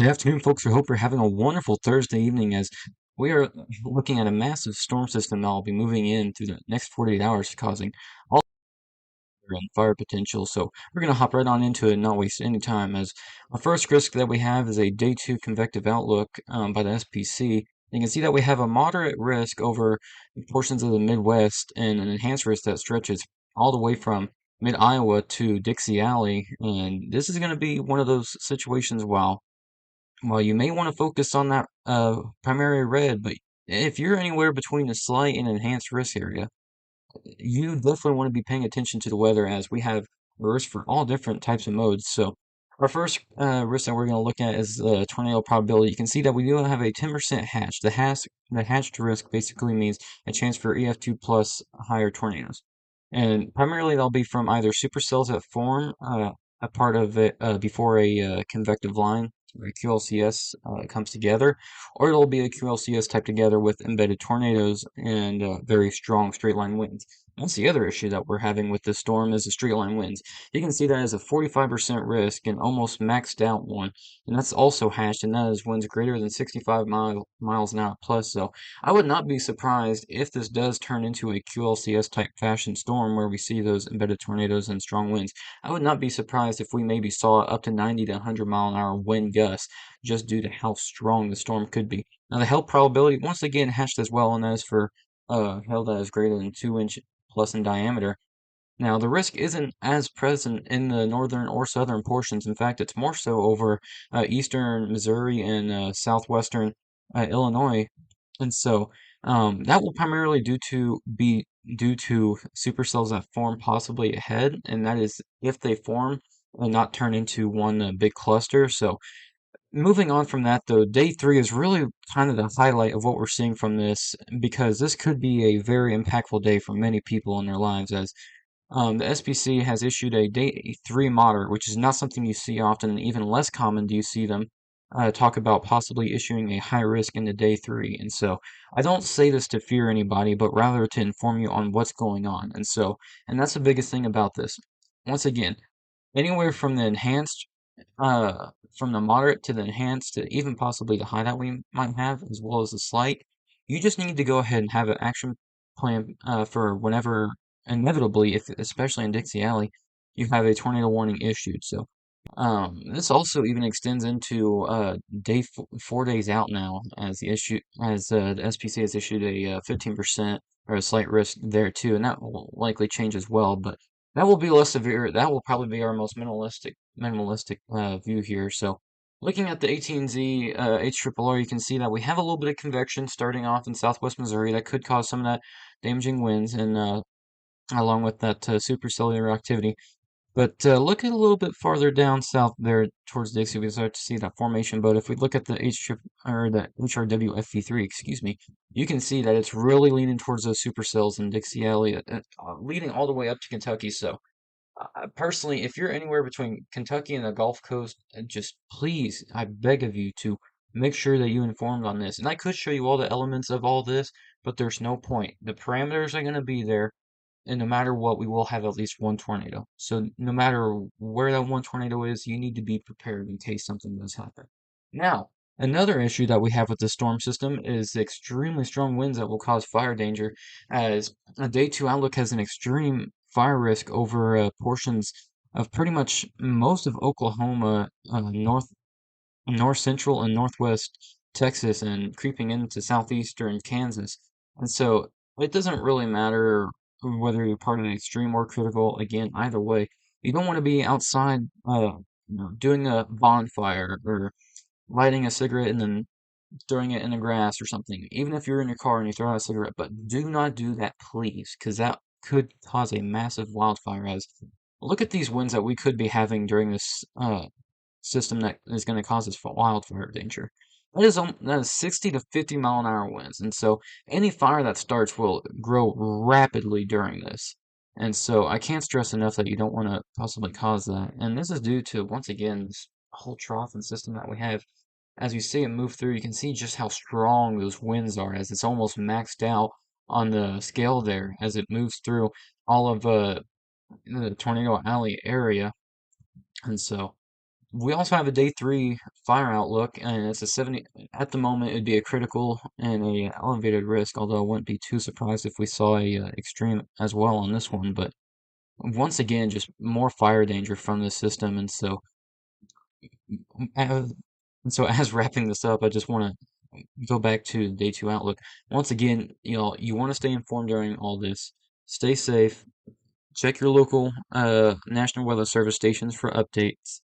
Good afternoon, folks. I hope you're having a wonderful Thursday evening as we are looking at a massive storm system that will be moving in through the next 48 hours, causing all and fire potential. So we're going to hop right on into it and not waste any time. As our first risk that we have is a day two convective outlook by the SPC. You can see that we have a moderate risk over portions of the Midwest and an enhanced risk that stretches all the way from mid Iowa to Dixie Alley. And this is going to be one of those situations while you may want to focus on that primary red, but if you're anywhere between a slight and enhanced risk area, you definitely want to be paying attention to the weather as we have risk for all different types of modes. So our first risk that we're going to look at is the tornado probability. You can see that we do have a 10% hatch. The hatched risk basically means a chance for EF2 plus higher tornadoes. And primarily they'll be from either supercells that form a part of it before a convective line or a QLCS comes together, or it'll be a QLCS type together with embedded tornadoes and very strong straight line winds. That's the other issue that we're having with this storm is the straight line winds. You can see that as a 45% risk and almost maxed out one, and that's also hashed, and that is winds greater than 65 miles an hour plus. So I would not be surprised if this does turn into a QLCS type fashion storm where we see those embedded tornadoes and strong winds. I would not be surprised if we maybe saw up to 90 to 100 mile an hour wind gusts just due to how strong the storm could be. Now, the hail probability, once again, hashed as well, and that is for hail that is greater than 2 inch plus in diameter. Now, the risk isn't as present in the northern or southern portions. In fact, it's more so over eastern Missouri and southwestern Illinois. And so that will primarily be due to supercells that form possibly ahead, and that is if they form and not turn into one big cluster. So moving on from that, though, day three is really kind of the highlight of what we're seeing from this because this could be a very impactful day for many people in their lives as the SPC has issued a day three moderate, which is not something you see often, and even less common do you see them talk about possibly issuing a high risk into day three. And so I don't say this to fear anybody, but rather to inform you on what's going on. And that's the biggest thing about this. Once again, anywhere from the enhanced from the moderate to the enhanced to even possibly the high that we might have, as well as the slight, you just need to go ahead and have an action plan for whenever, inevitably, if especially in Dixie Alley, you have a tornado warning issued. So this also even extends into 4 days out now, as the SPC has issued a 15% or a slight risk there too, and that will likely change as well. But that will be less severe. That will probably be our most minimalistic view here. So looking at the 18Z HRRR, you can see that we have a little bit of convection starting off in southwest Missouri that could cause some of that damaging winds and along with that supercellular activity. But look at a little bit farther down south there towards Dixie, we start to see that formation. But if we look at the the HRWFV3, excuse me, you can see that it's really leaning towards those supercells in Dixie Alley, leading all the way up to Kentucky. So personally, if you're anywhere between Kentucky and the Gulf Coast, just please, I beg of you to make sure that you informed on this. And I could show you all the elements of all this, but there's no point. The parameters are going to be there, and no matter what, we will have at least one tornado. So no matter where that one tornado is, you need to be prepared in case something does happen. Now, another issue that we have with the storm system is the extremely strong winds that will cause fire danger, as a day two outlook has an extreme fire risk over portions of pretty much most of Oklahoma, north central and northwest Texas, and creeping into southeastern Kansas. And so it doesn't really matter whether you're part of the extreme or critical. Again, either way, you don't want to be outside, doing a bonfire or lighting a cigarette and then throwing it in the grass or something. Even if you're in your car and you throw out a cigarette, but do not do that, please, because that could cause a massive wildfire. As look at these winds that we could be having during this system that is going to cause us wildfire danger. That is 60 to 50 mile an hour winds, and so any fire that starts will grow rapidly during this. And so I can't stress enough that you don't want to possibly cause that. And this is due to, once again, this whole trough and system that we have. As you see it move through, you can see just how strong those winds are, as it's almost maxed out on the scale there as it moves through all of the Tornado Alley area. And so we also have a day three fire outlook, and it's a 70. At the moment, it'd be a critical and a elevated risk. Although I wouldn't be too surprised if we saw a extreme as well on this one. But once again, just more fire danger from this system, and as, as wrapping this up, I just want to go back to day two outlook. Once again, you want to stay informed during all this. Stay safe. Check your local National Weather Service stations for updates.